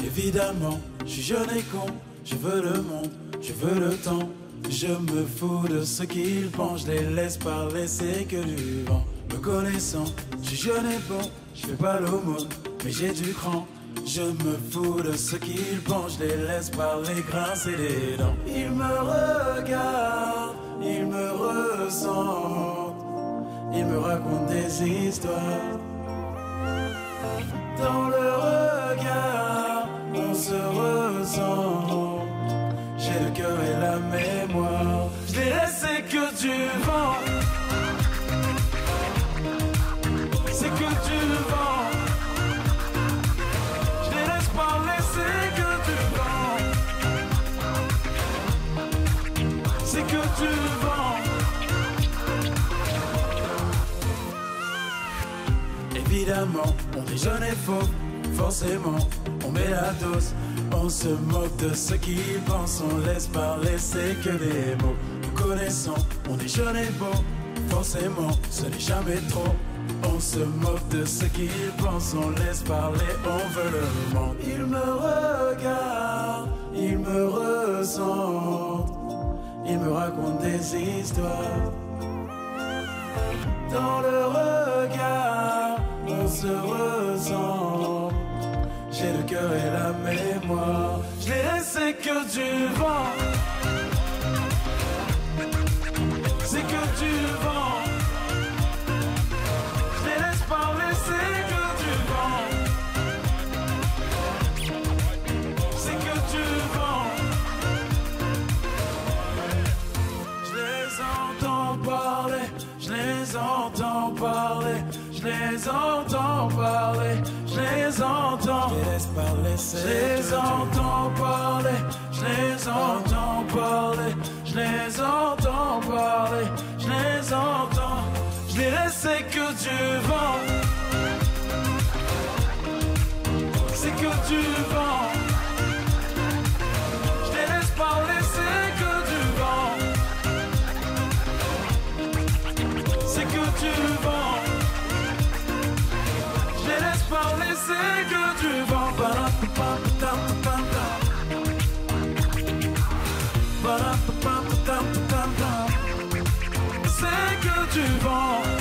Évidemment, je suis jeune et con, je veux le monde, je veux le temps. Je me fous de ce qu'ils pensent, je les laisse parler, c'est que du vent. Me connaissant, je suis jeune et bon, je fais pas l'aumône, mais j'ai du cran. Je me fous de ce qu'ils pensent, je les laisse parler, grincer les dents. Ils me regardent, ils me ressentent, ils me racontent des histoires. Dans le regard, on se ressent. J'ai le cœur et la mémoire. Je les laisse, c'est que du vent. C'est que du vent. Je les laisse parler, c'est que du vent. C'est que du vent. Évidemment, on est jeune et faux. Forcément, on met la dose. On se moque de ce qu'ils pensent, on laisse parler, c'est que des mots. Nous connaissons, on est jeune et beau. Forcément, ce n'est jamais trop. On se moque de ce qu'ils pensent, on laisse parler, on veut le monde. Ils me regardent, ils me ressentent, ils me racontent des histoires. Dans le regard, on se ressent. J'ai le cœur et la mémoire. Je les laisse, c'est que du vent. C'est que du vent. Je les laisse parler, c'est que du vent. C'est que du vent. Je les entends parler, je les entends parler, je les entends parler. Je les entends, je les laisse parler, je les entends parler, je les entends parler, je les entends parler, je les entends, je les laisse, c'est que du vent, c'est que du vent, je les laisse parler, c'est que du vent, c'est que du vent. Laisse parler, c'est que du vent. C'est que du vent.